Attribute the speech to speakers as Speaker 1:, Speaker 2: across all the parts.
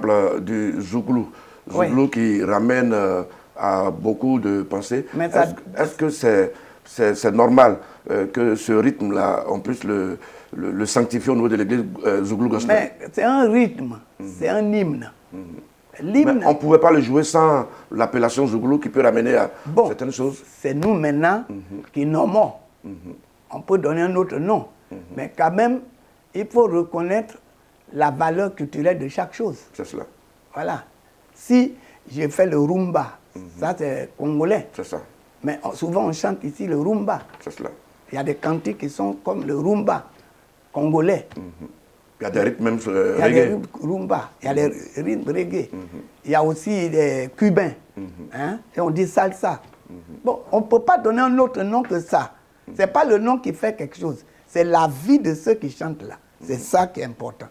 Speaker 1: exemple du Zouglou. Zouglou qui ramène à beaucoup de pensées. Est-ce que c'est normal que ce rythme-là, on puisse le sanctifier au niveau de l'église Zouglou Gospel?
Speaker 2: Mais c'est un rythme, c'est un hymne.
Speaker 1: Mais on ne pouvait pas le jouer sans l'appellation Zouglou qui peut ramener à certaines choses.
Speaker 2: C'est nous maintenant qui nommons. On peut donner un autre nom. Mais quand même, il faut reconnaître la valeur culturelle de chaque chose.
Speaker 1: C'est cela.
Speaker 2: Voilà. Si j'ai fait le rumba, ça c'est congolais.
Speaker 1: C'est ça.
Speaker 2: Mais souvent on chante ici le rumba.
Speaker 1: C'est cela.
Speaker 2: Il y a des cantiques qui sont comme le rumba congolais.
Speaker 1: Il y a des rythmes même
Speaker 2: reggae. Il y a des rythmes rumba, il y a des rythmes reggae. Il y a aussi des cubains. Hein? Et on dit salsa. Bon, on ne peut pas donner un autre nom que ça. Ce n'est pas le nom qui fait quelque chose. C'est la vie de ceux qui chantent là. C'est ça qui est important.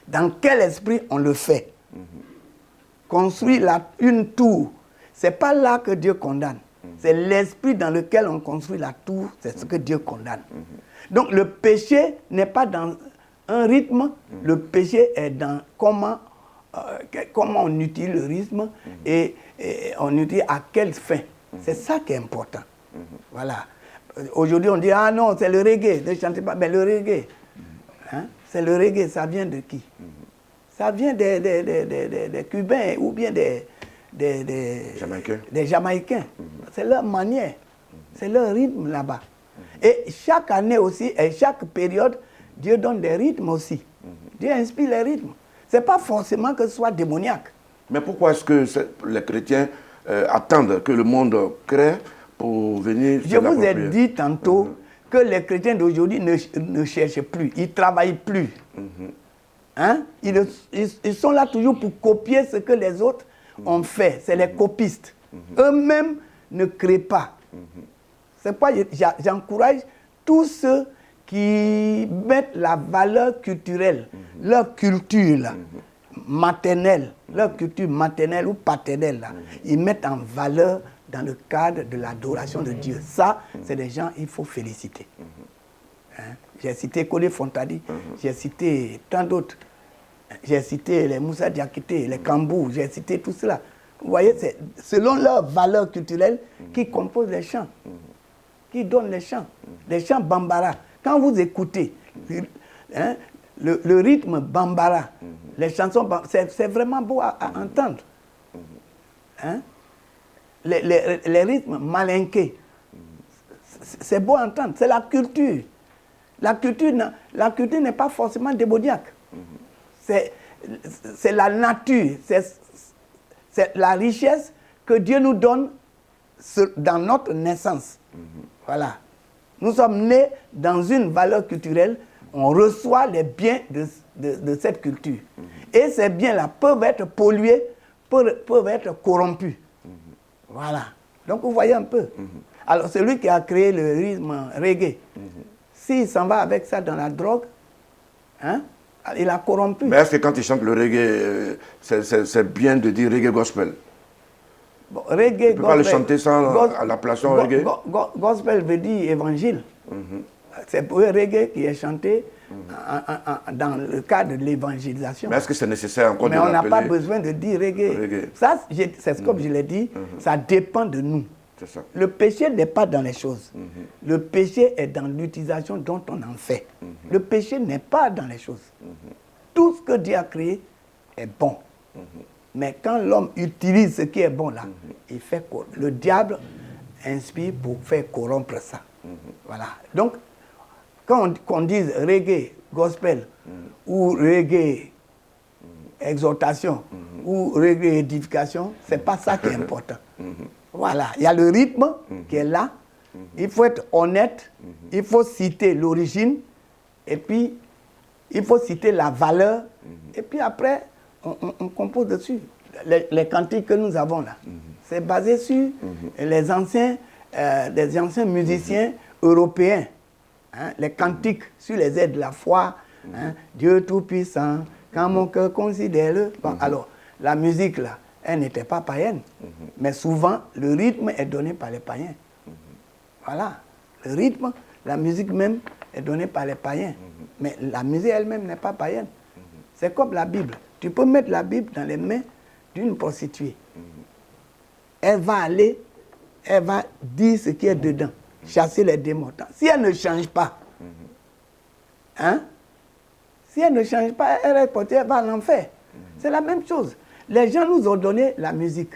Speaker 2: Dans quel esprit on le fait? Construire une tour, ce n'est pas là que Dieu condamne. C'est l'esprit dans lequel on construit la tour, c'est ce que Dieu condamne. Donc le péché n'est pas dans un rythme, le péché est dans comment on utilise le rythme et on utilise à quelle fin. C'est ça qui est important. Voilà. Aujourd'hui, on dit, ah non, c'est le reggae, ne chantez pas. Mais le reggae, hein, c'est le reggae, ça vient de qui? Ça vient des Cubains ou bien des Jamaïcains. C'est leur manière, c'est leur rythme là-bas. Et chaque année aussi, et chaque période, Dieu donne des rythmes aussi. Dieu inspire les rythmes. Ce n'est pas forcément que ce soit démoniaque.
Speaker 1: Mais pourquoi est-ce que les chrétiens attendent que le monde crée pour venir?
Speaker 2: Je vous ai dit tantôt que les chrétiens d'aujourd'hui ne cherchent plus, ils ne travaillent plus. Hein? Ils sont là toujours pour copier ce que les autres ont fait. C'est les copistes. Eux-mêmes ne créent pas. C'est pourquoi j'encourage tous ceux qui mettent la valeur culturelle, leur culture là, maternelle, leur culture maternelle ou paternelle, là, ils mettent en valeur dans le cadre de l'adoration de Dieu. Ça, c'est des gens qu'il faut féliciter. Hein? J'ai cité Kodé Fontadi, j'ai cité tant d'autres. J'ai cité les Moussa Diakité, les Kambou, j'ai cité tout cela. Vous voyez, c'est selon leur valeur culturelle qui composent les chants, qui donnent les chants bambara. Quand vous écoutez hein, le rythme bambara, les chansons, c'est vraiment beau à entendre. Hein? Les rythmes malinqués, c'est beau à entendre, c'est la culture. La culture n'est pas forcément démoniaque. C'est la nature, c'est la richesse que Dieu nous donne dans notre naissance. Voilà. Nous sommes nés dans une valeur culturelle, on reçoit les biens de cette culture. Et ces biens-là peuvent être pollués, peuvent être corrompus. Voilà. Donc vous voyez un peu. Alors celui qui a créé le rythme reggae, s'il s'en va avec ça dans la drogue, hein, il a corrompu.
Speaker 1: Mais est-ce que quand il chante le reggae, c'est bien de dire reggae gospel?
Speaker 2: Bon, reggae,
Speaker 1: tu ne peux pas le chanter sans l'appellation reggae?
Speaker 2: Gospel veut dire évangile. C'est pour le reggae qui est chanté dans le cadre de l'évangélisation.
Speaker 1: Mais est-ce que c'est nécessaire encore de l'appeler?
Speaker 2: Mais on n'a pas besoin de dire reggae. Ça, c'est comme je l'ai dit, ça dépend de nous.
Speaker 1: Ça.
Speaker 2: Le péché n'est pas dans les choses. Le péché est dans l'utilisation dont on en fait. Le péché n'est pas dans les choses. Tout ce que Dieu a créé est bon. Mais quand l'homme utilise ce qui est bon là, il fait le diable inspire pour faire corrompre ça. Voilà. Donc, quand on dise reggae, gospel, ou reggae, exhortation, ou reggae, édification, ce n'est pas ça qui est important. Voilà, il y a le rythme qui est là, il faut être honnête, il faut citer l'origine, et puis il faut citer la valeur, et puis après, on compose dessus. Les cantiques que nous avons là, c'est basé sur les anciens musiciens européens, hein, les cantiques sur les aides de la foi, hein, Dieu Tout-Puissant, quand mon cœur considère. Bon, alors, la musique là, elle n'était pas païenne. Mais souvent, le rythme est donné par les païens. Voilà. Le rythme, la musique même est donnée par les païens. Mais la musique elle-même n'est pas païenne. C'est comme la Bible. Tu peux mettre la Bible dans les mains d'une prostituée. Elle va aller, elle va dire ce qui est dedans, chasser les démons. Si elle ne change pas, hein? Si elle ne change pas, elle va en enfer. C'est la même chose. Les gens nous ont donné la musique.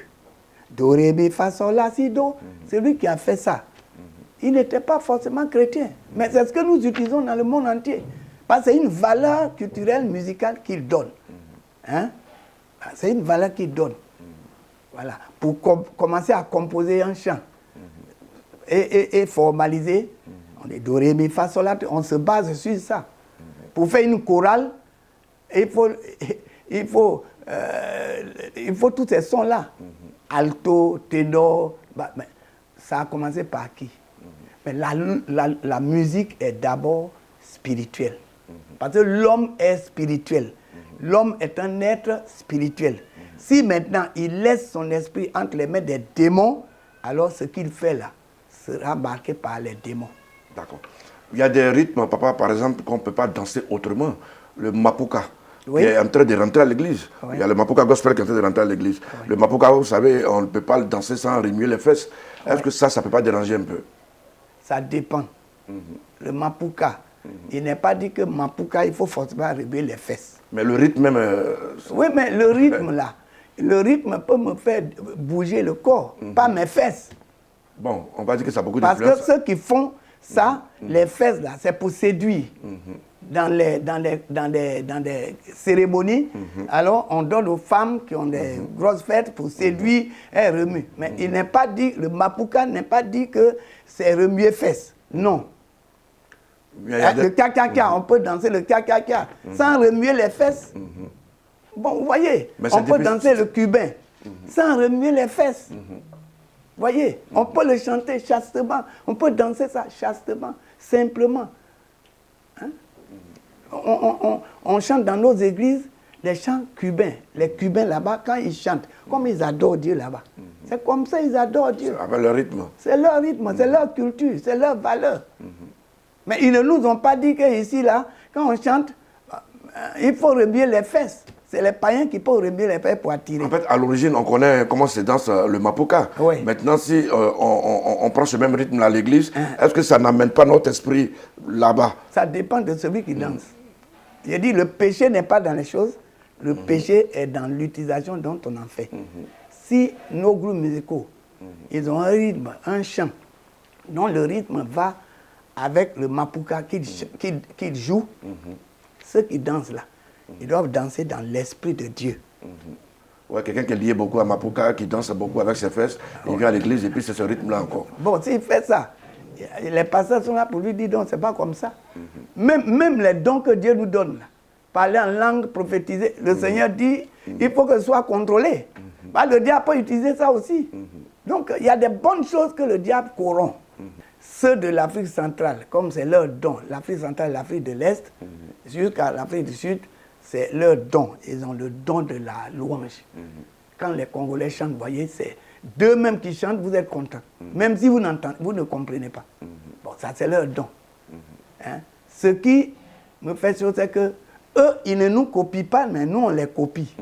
Speaker 2: Do, ré, mi, fa, sol, la, si, do. C'est lui qui a fait ça. Il n'était pas forcément chrétien. Mais c'est ce que nous utilisons dans le monde entier. Parce que c'est une valeur culturelle, musicale qu'il donne. Hein? C'est une valeur qu'il donne. Voilà. Pour commencer à composer un chant. Et formaliser. On est do, ré, mi, fa, sol, la, on se base sur ça. Pour faire une chorale, il faut tous ces sons-là. Alto, ténor. Mais ça a commencé par qui? Mais la musique est d'abord spirituelle. Parce que l'homme est spirituel. L'homme est un être spirituel. Si maintenant il laisse son esprit entre les mains des démons, alors ce qu'il fait là sera marqué par les démons.
Speaker 1: D'accord. Il y a des rythmes, papa, par exemple, qu'on ne peut pas danser autrement. Le mapuka, qui est en train de rentrer à l'église. Oui. Il y a le mapuka gospel qui est en train de rentrer à l'église. Oui. Le mapuka, vous savez, on ne peut pas le danser sans remuer les fesses. Est-ce que ça ne peut pas déranger un peu?
Speaker 2: Ça dépend. Le mapuka, il n'est pas dit que mapuka, il faut forcément remuer les fesses.
Speaker 1: Mais le rythme même...
Speaker 2: Oui, mais le rythme là, le rythme peut me faire bouger le corps, pas mes fesses.
Speaker 1: Bon, on va dire que ça a beaucoup d'influence.
Speaker 2: Parce que ceux qui font ça, les fesses là, c'est pour séduire. Dans des cérémonies, alors on donne aux femmes qui ont des grosses fêtes pour séduire, elles remuent. Mais il n'est pas dit, le mapuka n'est pas dit que c'est remuer fesses. Non. Le kakaka, on peut danser le kakaka sans remuer les fesses. Bon, vous voyez, on peut danser le cubain sans remuer les fesses. Vous voyez, on peut le chanter chastement, on peut danser ça chastement, simplement. Hein? On chante dans nos églises les chants cubains. Les Cubains là-bas, quand ils chantent, comme ils adorent Dieu là-bas. C'est comme ça ils adorent Dieu.
Speaker 1: Avec leur rythme.
Speaker 2: C'est leur rythme, c'est leur culture, c'est leur valeur. Mais ils ne nous ont pas dit qu'ici, là, quand on chante, il faut remuer les fesses. C'est les païens qui peuvent remuer les fesses pour attirer.
Speaker 1: En fait, à l'origine, on connaît comment se danse le mapuka.
Speaker 2: Oui.
Speaker 1: Maintenant, si on prend ce même rythme à l'église, est-ce que ça n'amène pas notre esprit là-bas?
Speaker 2: Ça dépend de celui qui danse. J'ai dit, le péché n'est pas dans les choses, le péché est dans l'utilisation dont on en fait. Si nos groupes musicaux, ils ont un rythme, un chant, dont le rythme va avec le mapuka qu'ils jouent, ceux qui dansent là, ils doivent danser dans l'esprit de Dieu.
Speaker 1: Ouais, quelqu'un qui est lié beaucoup à mapuka, qui danse beaucoup avec ses fesses, il vient à l'église et puis c'est ce rythme-là encore.
Speaker 2: Bon, s'il fait ça, les pasteurs sont là pour lui dire non, c'est pas comme ça. Même les dons que Dieu nous donne, là, parler en langue, prophétiser, le Seigneur dit, il faut que ce soit contrôlé. Bah, le diable peut utiliser ça aussi. Donc, il y a des bonnes choses que le diable corrompt. Ceux de l'Afrique centrale, comme c'est leur don, l'Afrique centrale et l'Afrique de l'Est, jusqu'à l'Afrique du Sud, c'est leur don. Ils ont le don de la louange. Quand les Congolais chantent, vous voyez, c'est d'eux-mêmes qui chantent, vous êtes contents. Même si vous ne comprenez pas. Bon, ça c'est leur don. Hein? Ce qui me fait sûr, c'est que eux, ils ne nous copient pas, mais nous, on les copie.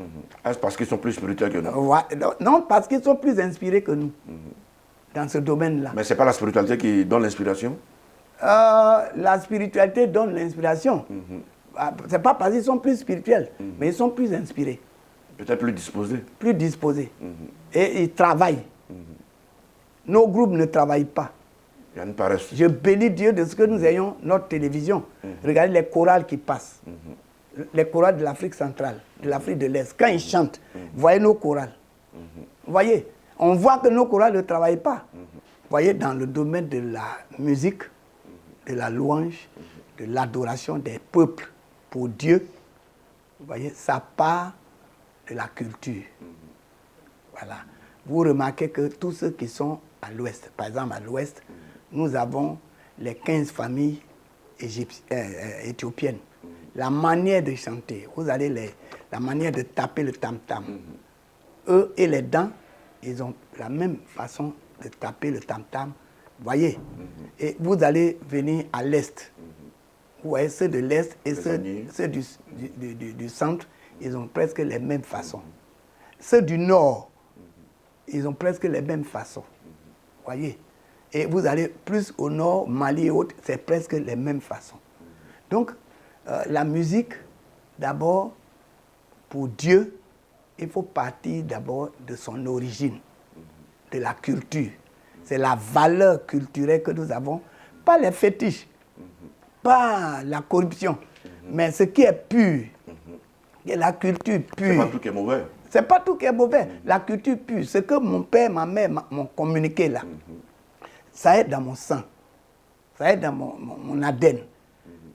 Speaker 1: Est-ce parce qu'ils sont plus spirituels que nous?
Speaker 2: Non, parce qu'ils sont plus inspirés que nous. Dans ce domaine-là.
Speaker 1: Mais ce n'est pas la spiritualité qui donne l'inspiration?
Speaker 2: La spiritualité donne l'inspiration. Ce n'est pas parce qu'ils sont plus spirituels, mais ils sont plus inspirés.
Speaker 1: Peut-être plus disposés.
Speaker 2: Plus disposés. Et ils travaillent. Nos groupes ne travaillent pas.
Speaker 1: Il y a une paresse.
Speaker 2: Je bénis Dieu de ce que nous ayons notre télévision. Regardez les chorales qui passent. Les chorales de l'Afrique centrale, de l'Afrique de l'Est. Quand ils chantent, voyez nos chorales. Voyez, on voit que nos chorales ne travaillent pas. Voyez, dans le domaine de la musique, de la louange, de l'adoration des peuples pour Dieu, vous voyez, ça part de la culture. Voilà. Vous remarquez que tous ceux qui sont à l'ouest, par exemple à l'ouest, nous avons les 15 familles éthiopiennes. La manière de chanter, vous avez la manière de taper le tam-tam. Eux et les dents, ils ont la même façon de taper le tam-tam. Voyez. Et vous allez venir à l'est. Vous voyez ceux de l'est et ceux du centre, ils ont presque les mêmes façons. Ceux du Nord, ils ont presque les mêmes façons. Voyez. Et vous allez plus au Nord, Mali et autres, c'est presque les mêmes façons. Donc, la musique, d'abord, pour Dieu, il faut partir d'abord de son origine, de la culture. C'est la valeur culturelle que nous avons, pas les fétiches, pas la corruption, mais ce qui est pur, la culture pure.
Speaker 1: C'est pas tout qui est mauvais.
Speaker 2: C'est pas tout qui est mauvais. La culture pure, ce que mon père, ma mère m'ont communiqué là, ça est dans mon sang, ça est dans mon ADN.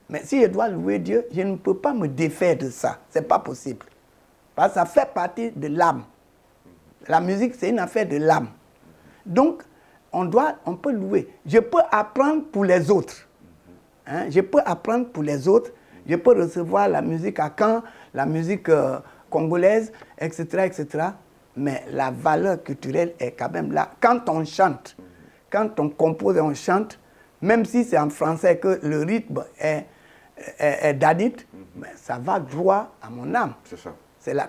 Speaker 2: Mais si je dois louer Dieu, je ne peux pas me défaire de ça. Ce n'est pas possible. Parce que ça fait partie de l'âme. La musique, c'est une affaire de l'âme. Donc, on peut louer. Je peux apprendre pour les autres. Hein? Je peux apprendre pour les autres. Je peux recevoir la musique à Caen, la musique congolaise, etc., etc. Mais la valeur culturelle est quand même là. Quand on chante, quand on compose et on chante, même si c'est en français que le rythme est dadite, mais ça va droit à mon âme.
Speaker 1: C'est ça.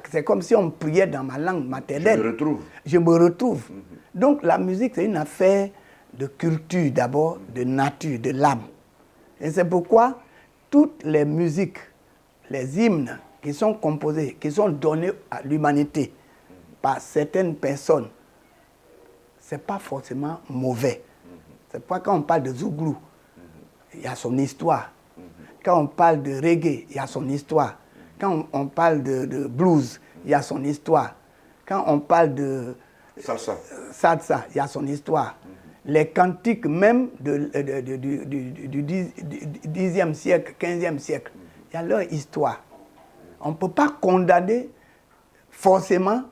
Speaker 2: C'est comme si on priait dans ma langue maternelle.
Speaker 1: Je me retrouve.
Speaker 2: Je me retrouve. Donc la musique, c'est une affaire de culture d'abord, de nature, de l'âme. Et c'est pourquoi toutes les musiques, les hymnes qui sont composés, qui sont donnés à l'humanité par certaines personnes, ce n'est pas forcément mauvais. C'est pourquoi quand on parle de Zouglou, il y a son histoire. Quand on parle de reggae, il y a son histoire. Quand on parle de blues, il y a son histoire. Quand on parle de salsa, il y a son histoire. Les cantiques même du 10e siècle, 15e siècle, il y a leur histoire. On ne peut pas condamner forcément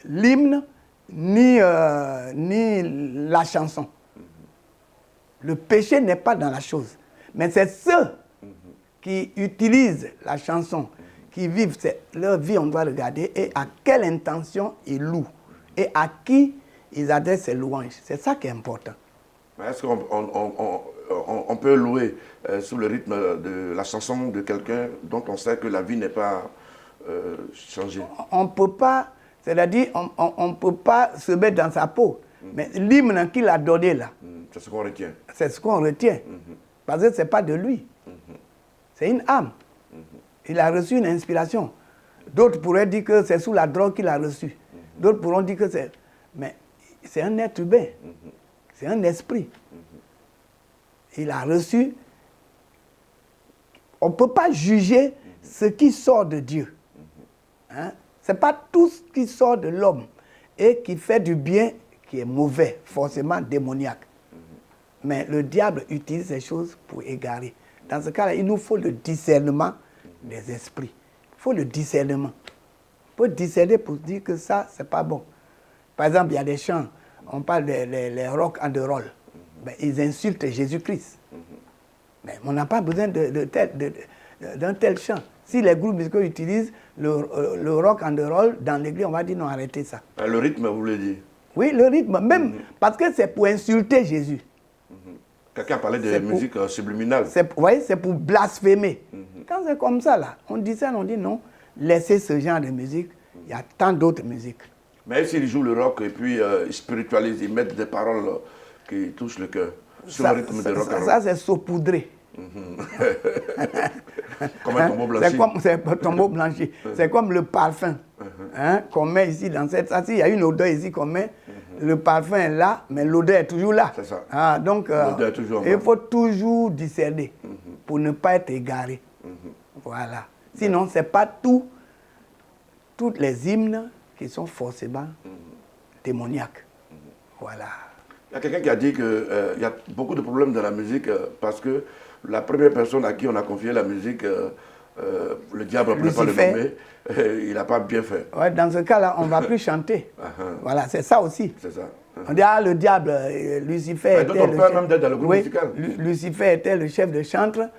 Speaker 2: l'hymne ni la chanson. Le péché n'est pas dans la chose. Mais c'est ceux qui utilisent la chanson, qui vivent leur vie, on doit regarder, et à quelle intention ils louent, et à qui ils adressent ces louanges. C'est ça qui est important.
Speaker 1: Est-ce qu'on peut louer sous le rythme de la chanson de quelqu'un dont on sait que la vie n'est pas changée?
Speaker 2: On ne peut pas, c'est-à-dire, on ne peut pas se mettre dans sa peau. Mais l'hymne qu'il a donné là,
Speaker 1: c'est ce qu'on retient.
Speaker 2: C'est ce qu'on retient. Parce que ce n'est pas de lui. C'est une âme. Il a reçu une inspiration. D'autres pourraient dire que c'est sous la drogue qu'il a reçu. D'autres pourront dire que c'est... Mais c'est un être humain. C'est un esprit. Il a reçu... On ne peut pas juger ce qui sort de Dieu. Hein? Ce n'est pas tout ce qui sort de l'homme et qui fait du bien qui est mauvais, forcément démoniaque. Mais le diable utilise ces choses pour égarer. Dans ce cas-là, il nous faut le discernement des esprits. Il faut le discernement. Il faut discerner pour dire que ça, c'est pas bon. Par exemple, il y a des chants, on parle des rock and roll. Ben, ils insultent Jésus-Christ. Mais on n'a pas besoin d'un tel chant. Si les groupes musicaux utilisent le rock and roll dans l'église, on va dire non, arrêtez ça.
Speaker 1: Le rythme, vous voulez dire?
Speaker 2: Oui, le rythme, même parce que c'est pour insulter Jésus.
Speaker 1: Quelqu'un parlait de musique subliminale.
Speaker 2: Vous voyez, c'est pour blasphémer. Quand c'est comme ça, là, on dit ça, on dit non, laissez ce genre de musique, il y a tant d'autres musiques.
Speaker 1: Mais s'ils jouent le rock et puis ils spiritualisent, ils mettent des paroles qui touchent le cœur, sur le rythme de rock and roll.
Speaker 2: Ça, c'est saupoudré.
Speaker 1: Comme un tombeau blanchi.
Speaker 2: C'est un tombeau blanchi. C'est comme le parfum qu'on met ici dans cette... Il y a une odeur ici qu'on met. Le parfum est là, mais l'odeur est toujours là.
Speaker 1: C'est ça.
Speaker 2: Donc, il faut toujours discerner pour ne pas être égaré. Voilà. Sinon, ce n'est pas toutes les hymnes qui sont forcément démoniaques. Voilà.
Speaker 1: Il y a quelqu'un qui a dit qu'il y a beaucoup de problèmes dans la musique parce que la première personne à qui on a confié la musique, le diable, on ne peut pas le nommer, il n'a pas bien fait.
Speaker 2: Ouais, dans ce cas-là, on ne va plus chanter. Voilà, c'est ça aussi.
Speaker 1: C'est ça.
Speaker 2: On dit, le diable, Lucifer était
Speaker 1: on peut même d'être dans le groupe musical.
Speaker 2: Lucifer était le chef de chantre,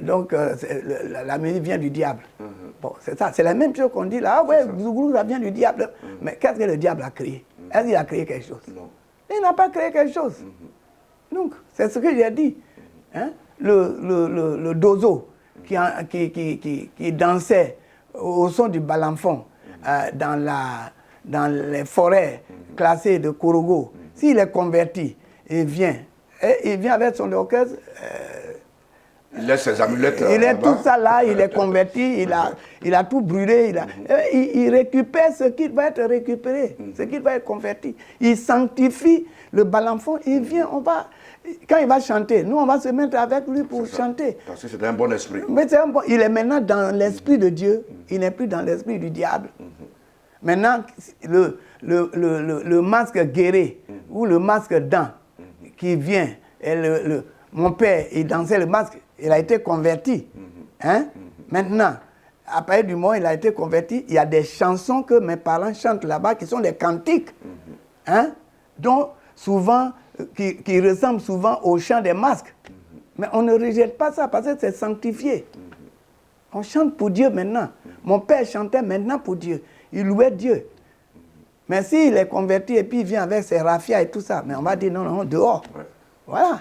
Speaker 2: donc la musique vient du diable. Bon, c'est ça, c'est la même chose qu'on dit là. Ah ouais, Zouglou, ça vient du diable. Mais qu'est-ce que le diable a créé? Est-ce qu'il a créé quelque chose?
Speaker 1: Non.
Speaker 2: Il n'a pas créé quelque chose. Donc, c'est ce que j'ai dit. Hein? Le dozo qui dansait au son du balanfon, dans les forêts classées de Korogo, s'il est converti, il vient avec son orchestre.
Speaker 1: Il laisse ses amulettes.
Speaker 2: Il est tout ça là, il est converti, il a tout brûlé. Il récupère ce qui va être récupéré, ce qui va être converti. Il sanctifie le balanfon, il vient, quand il va chanter, nous on va se mettre avec lui pour chanter.
Speaker 1: Parce que c'est un bon esprit.
Speaker 2: Mais il est maintenant dans l'esprit de Dieu, il n'est plus dans l'esprit du diable. Maintenant, le masque guéré ou le masque dent qui vient, et mon père, il dansait le masque, il a été converti. Hein? Maintenant, à partir du moment où il a été converti, il y a des chansons que mes parents chantent là-bas qui sont des cantiques, hein? Dont souvent, qui ressemblent souvent au chant des masques. Mais on ne rejette pas ça parce que c'est sanctifié. On chante pour Dieu maintenant. Mon père chantait maintenant pour Dieu. Il louait Dieu. Mais s'il est converti et puis il vient avec ses raffias et tout ça, mais on va dire non, dehors. Ouais. Voilà.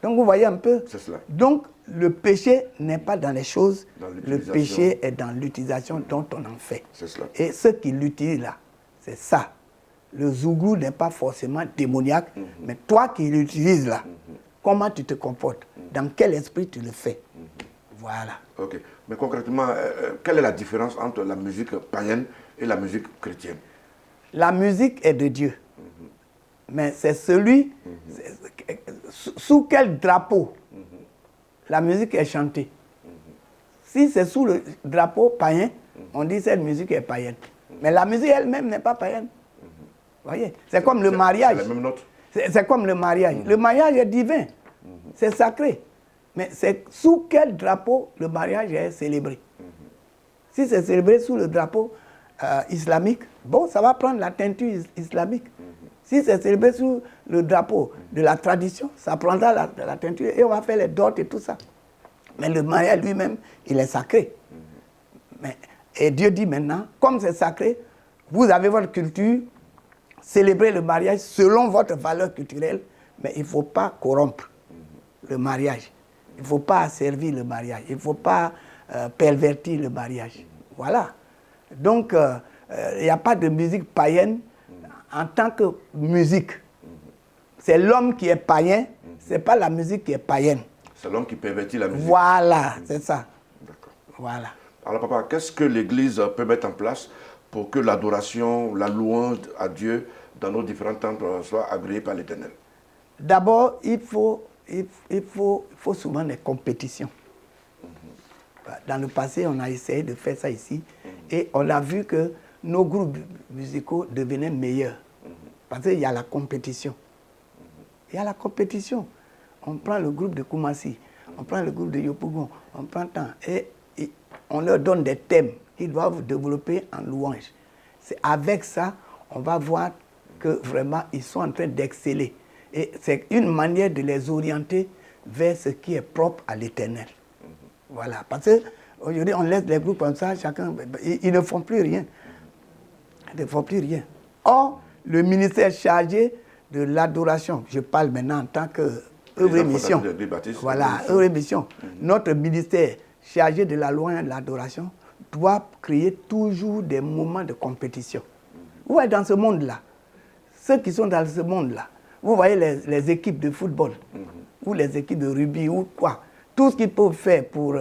Speaker 2: Donc vous voyez un peu.
Speaker 1: C'est cela.
Speaker 2: Donc le péché n'est pas dans les choses, le péché est dans l'utilisation dont on en fait.
Speaker 1: C'est cela.
Speaker 2: Et ceux qui l'utilisent là, c'est ça. Le zouglou n'est pas forcément démoniaque, mais toi qui l'utilises là, comment tu te comportes, dans quel esprit tu le fais. Voilà.
Speaker 1: Ok. Mais concrètement, quelle est la différence entre la musique païenne et la musique chrétienne?
Speaker 2: La musique est de Dieu. Mais c'est celui, sous quel drapeau la musique est chantée. Si c'est sous le drapeau païen, on dit que cette musique est païenne. Mais la musique elle-même n'est pas païenne. Voyez, c'est comme le mariage.
Speaker 1: C'est la même note.
Speaker 2: C'est comme le mariage. Le mariage est divin. C'est sacré. Mais c'est sous quel drapeau le mariage est célébré. Si c'est célébré sous le drapeau islamique, bon, ça va prendre la teinture islamique. Si c'est célébré sous le drapeau de la tradition, ça prendra la teinture et on va faire les dots et tout ça. Mais le mariage lui-même, il est sacré. Et Dieu dit maintenant, comme c'est sacré, vous avez votre culture, célébrez le mariage selon votre valeur culturelle, mais il ne faut pas corrompre le mariage. Il ne faut pas asservir le mariage. Il ne faut pas pervertir le mariage. Voilà. Donc, il n'y a pas de musique païenne en tant que musique. C'est l'homme qui est païen, ce n'est pas la musique qui est païenne.
Speaker 1: C'est l'homme qui pervertit la musique.
Speaker 2: Voilà, c'est ça.
Speaker 1: D'accord.
Speaker 2: Voilà.
Speaker 1: Alors papa, qu'est-ce que l'Église peut mettre en place pour que l'adoration, la louange à Dieu dans nos différents temples soit agréée par l'Éternel? D'abord, il faut souvent des compétitions. Dans le passé, on a essayé de faire ça ici et on a vu que nos groupes musicaux devenaient meilleurs. Parce qu'il y a la compétition. Il y a la compétition. On prend le groupe de Koumassi, on prend le groupe de Yopougon, on prend tant et on leur donne des thèmes qu'ils doivent développer en louange. C'est avec ça, on va voir que vraiment, ils sont en train d'exceller. Et c'est une manière de les orienter vers ce qui est propre à l'Éternel. Voilà. Parce qu'aujourd'hui, on laisse les groupes comme ça, chacun, ils ne font plus rien. Ils ne font plus rien. Or, le ministère chargé de l'adoration, je parle maintenant en tant que œuvre et mission. Voilà, œuvre et mission. Notre ministère chargé de la loi et de l'adoration doit créer toujours des moments de compétition. Vous voyez, dans ce monde-là, ceux qui sont dans ce monde-là, vous voyez les équipes de football, ou les équipes de rugby, ou quoi. Tout ce qu'ils peuvent faire pour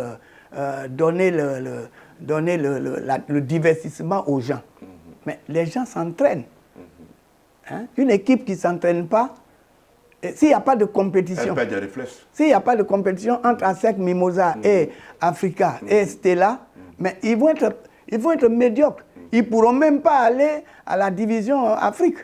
Speaker 1: donner le divertissement aux gens. Mais les gens s'entraînent. Hein? Une équipe qui ne s'entraîne pas, s'il n'y a pas de compétition, elle perd des réflexes.
Speaker 2: S'il n'y a pas de compétition entre ASEC, Mimosa et Africa et Stella, mais ils vont être médiocres. Ils ne pourront même pas aller à la division Afrique.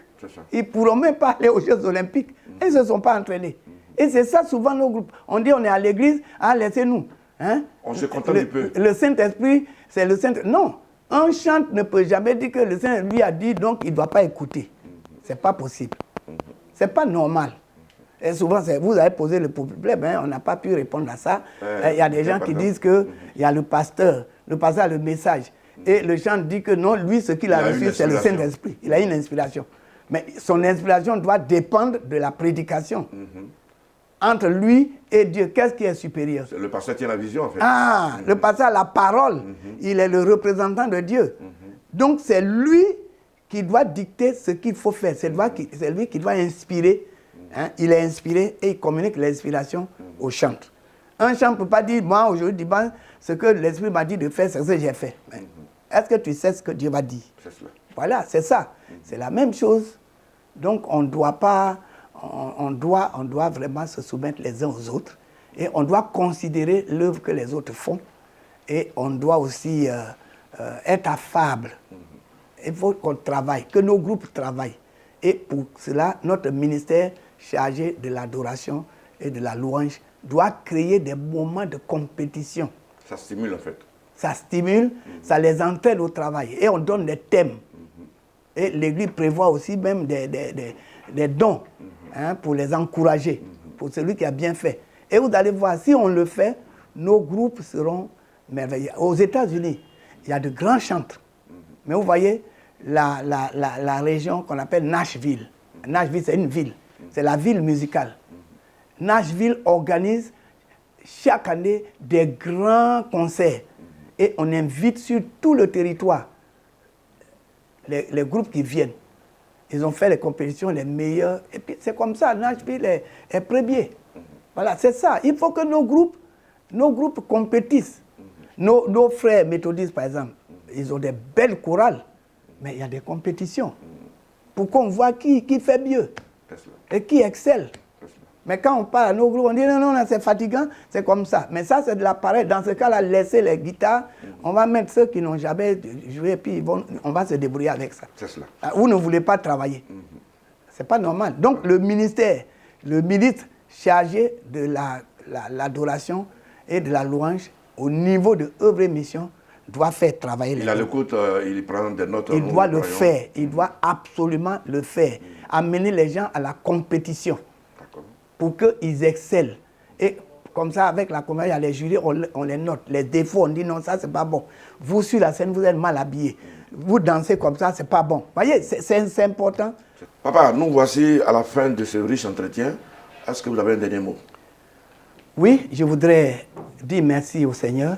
Speaker 2: Ils ne pourront même pas aller aux Jeux Olympiques. Ils ne se sont pas entraînés. Et c'est ça souvent nos groupes. On dit on est à l'église, laissez-nous. Hein? On se contente du peu. Le Saint-Esprit, c'est le Saint-Esprit. Non, un chante ne peut jamais dire que le Saint lui a dit, donc il ne doit pas écouter. Ce n'est pas possible. Ce n'est pas normal. Et souvent, vous avez posé le problème, hein, on n'a pas pu répondre à ça. Il y a des gens qui disent qu'il y a le pasteur a le message. Et le chant dit que non, lui, ce qu'il a reçu, c'est le Saint-Esprit. Il a une inspiration. Mais son inspiration doit dépendre de la prédication. entre lui et Dieu. Qu'est-ce qui est supérieur?
Speaker 1: Le pasteur tient la vision, en fait.
Speaker 2: Ah, le pasteur a la parole. Il est le représentant de Dieu. Donc, c'est lui qui doit dicter ce qu'il faut faire. C'est lui qui doit inspirer. Hein? Il est inspiré et il communique l'inspiration au chantre. Un chantre ne peut pas dire, moi, aujourd'hui, ce que l'Esprit m'a dit de faire, c'est ce que j'ai fait. Est-ce que tu sais ce que Dieu va dire?
Speaker 1: C'est cela.
Speaker 2: Voilà, c'est ça. C'est la même chose. Donc, on doit vraiment se soumettre les uns aux autres. Et on doit considérer l'œuvre que les autres font. Et on doit aussi être affable. Il faut qu'on travaille, que nos groupes travaillent. Et pour cela, notre ministère chargé de l'adoration et de la louange doit créer des moments de compétition.
Speaker 1: Ça stimule, en fait.
Speaker 2: Ça stimule, ça les entraîne au travail. Et on donne des thèmes. Et l'Église prévoit aussi même des dons pour les encourager, pour celui qui a bien fait. Et vous allez voir, si on le fait, nos groupes seront merveilleux. Aux États-Unis, il y a de grands chantres. Mais vous voyez, la région qu'on appelle Nashville. Nashville, c'est une ville. C'est la ville musicale. Nashville organise chaque année des grands concerts. Et on invite sur tout le territoire les groupes qui viennent. Ils ont fait les compétitions les meilleures. Et puis c'est comme ça, Nashville est premier. Voilà, c'est ça. Il faut que nos groupes compétissent. Nos frères méthodistes, par exemple, ils ont des belles chorales, mais il y a des compétitions. Pour qu'on voit qui fait mieux et qui excelle. Mais quand on parle à nos groupes, on dit non, c'est fatigant, c'est comme ça. Mais ça, c'est de l'appareil. Dans ce cas-là, laissez les guitares, on va mettre ceux qui n'ont jamais joué, puis on va se débrouiller avec ça.
Speaker 1: C'est cela.
Speaker 2: Vous ne voulez pas travailler. C'est pas normal. Donc, le ministre chargé de l'adoration et de la louange au niveau de œuvre et mission doit faire travailler les gens.
Speaker 1: Il a l'écoute, il prend des notes.
Speaker 2: Il doit le faire. Il doit absolument le faire. Amener les gens à la compétition pour qu'ils excellent. Et comme ça, avec la comédie, il y a les jurys, on les note. Les défauts, on dit non, ça, c'est pas bon. Vous, sur la scène, vous êtes mal habillés. Vous dansez comme ça, c'est pas bon. Vous voyez, c'est important.
Speaker 1: Papa, nous voici à la fin de ce riche entretien. Est-ce que vous avez un dernier mot?
Speaker 2: Oui, je voudrais dire merci au Seigneur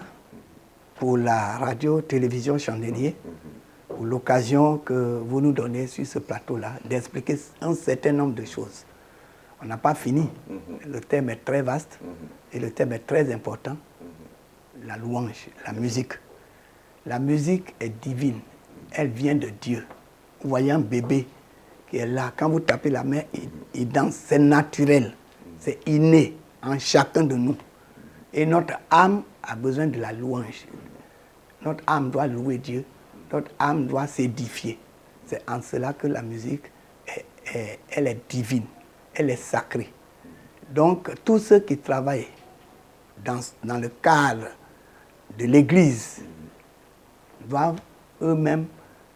Speaker 2: pour la radio-télévision Chandelier, pour l'occasion que vous nous donnez sur ce plateau-là d'expliquer un certain nombre de choses. On n'a pas fini. Le thème est très vaste et le thème est très important. La louange, la musique. La musique est divine. Elle vient de Dieu. Vous voyez un bébé qui est là. Quand vous tapez la main, il danse. C'est naturel. C'est inné en chacun de nous. Et notre âme a besoin de la louange. Notre âme doit louer Dieu. Notre âme doit s'édifier. C'est en cela que la musique, elle est divine. Elle est sacrée. Donc, tous ceux qui travaillent dans le cadre de l'Église doivent eux-mêmes,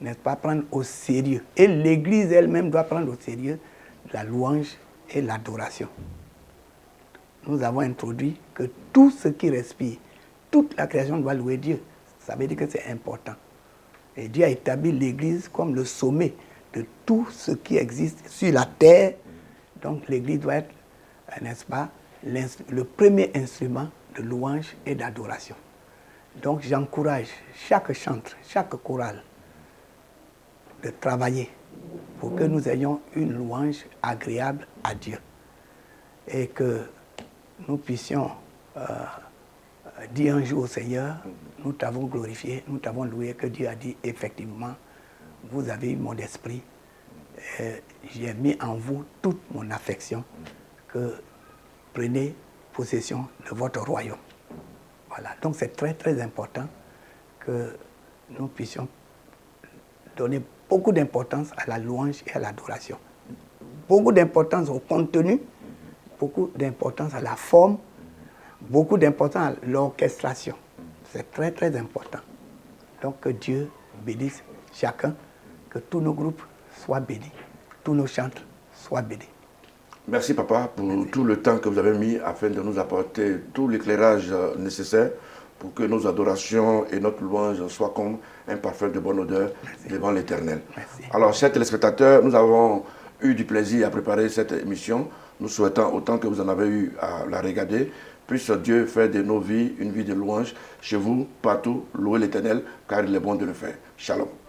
Speaker 2: n'est-ce pas, prendre au sérieux. Et l'Église elle-même doit prendre au sérieux la louange et l'adoration. Nous avons introduit que tout ce qui respire, toute la création doit louer Dieu. Ça veut dire que c'est important. Et Dieu a établi l'Église comme le sommet de tout ce qui existe sur la terre. Donc l'Église doit être, n'est-ce pas, le premier instrument de louange et d'adoration. Donc j'encourage chaque chantre, chaque chorale de travailler pour que nous ayons une louange agréable à Dieu. Et que nous puissions dire un jour au Seigneur, nous t'avons glorifié, nous t'avons loué, que Dieu a dit effectivement, vous avez eu mon esprit. J'ai mis en vous toute mon affection, que prenez possession de votre royaume. Voilà, donc c'est très très important que nous puissions donner beaucoup d'importance à la louange et à l'adoration. Beaucoup d'importance au contenu, beaucoup d'importance à la forme, beaucoup d'importance à l'orchestration. C'est très très important. Donc que Dieu bénisse chacun, que tous nos groupes soient bénis, tous nos chantres soient bénis.
Speaker 1: Merci papa pour tout le temps que vous avez mis afin de nous apporter tout l'éclairage nécessaire pour que nos adorations et notre louange soient comme un parfum de bonne odeur devant l'Éternel. Alors, chers téléspectateurs, nous avons eu du plaisir à préparer cette émission. Nous souhaitons, autant que vous en avez eu à la regarder, puisse Dieu faire de nos vies une vie de louange chez vous, partout. Louez l'Éternel, car il est bon de le faire. Shalom.